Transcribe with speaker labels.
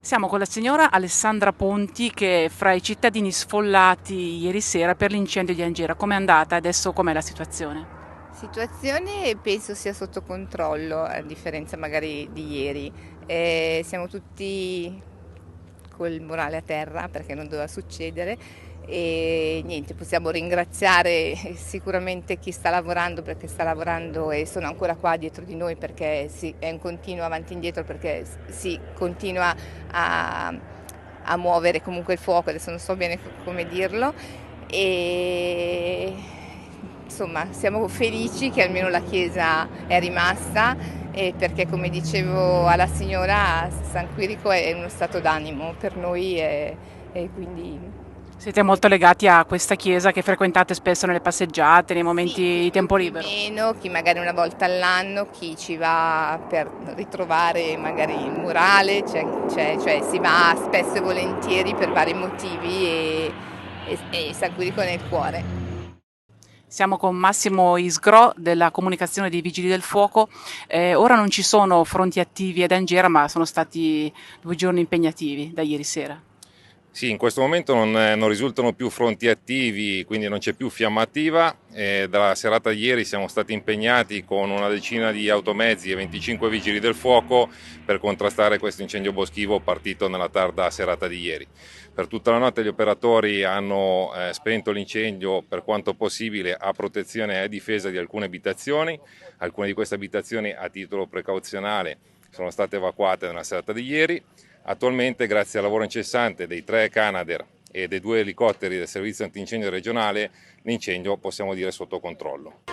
Speaker 1: Siamo con la signora Alessandra Ponti che è fra i cittadini sfollati ieri sera per l'incendio di Angera. Com'è andata? Adesso com'è la situazione?
Speaker 2: Situazione penso sia sotto controllo, a differenza magari di ieri. Siamo tutti col morale a terra perché non doveva succedere e niente, possiamo ringraziare sicuramente chi sta lavorando perché sta lavorando e sono ancora qua dietro di noi perché è un continuo avanti e indietro perché si continua a, a muovere comunque il fuoco, adesso non so bene come dirlo e insomma siamo felici che almeno la chiesa è rimasta perché come dicevo alla signora San Quirico è uno stato d'animo per noi e quindi
Speaker 1: Siete molto legati a questa chiesa che frequentate spesso nelle passeggiate, nei momenti
Speaker 2: sì,
Speaker 1: di
Speaker 2: chi più
Speaker 1: tempo
Speaker 2: chi
Speaker 1: libero.
Speaker 2: meno, chi magari una volta all'anno, chi ci va per ritrovare magari il murale, cioè si va spesso e volentieri per vari motivi e San Quirico nel cuore.
Speaker 1: Siamo con Massimo Isgro della comunicazione dei Vigili del Fuoco. Ora non ci sono fronti attivi ad Angera, ma sono stati 2 giorni impegnativi da ieri sera.
Speaker 3: Sì, in questo momento non risultano più fronti attivi, quindi non c'è più fiamma attiva. Dalla serata di ieri siamo stati impegnati con una decina di automezzi e 25 vigili del fuoco per contrastare questo incendio boschivo partito nella tarda serata di ieri. Per tutta la notte gli operatori hanno spento l'incendio per quanto possibile a protezione e a difesa di alcune abitazioni. Alcune di queste abitazioni a titolo precauzionale sono state evacuate nella serata di ieri. Attualmente, grazie al lavoro incessante dei 3 Canadair e dei 2 elicotteri del servizio antincendio regionale, l'incendio possiamo dire è sotto controllo.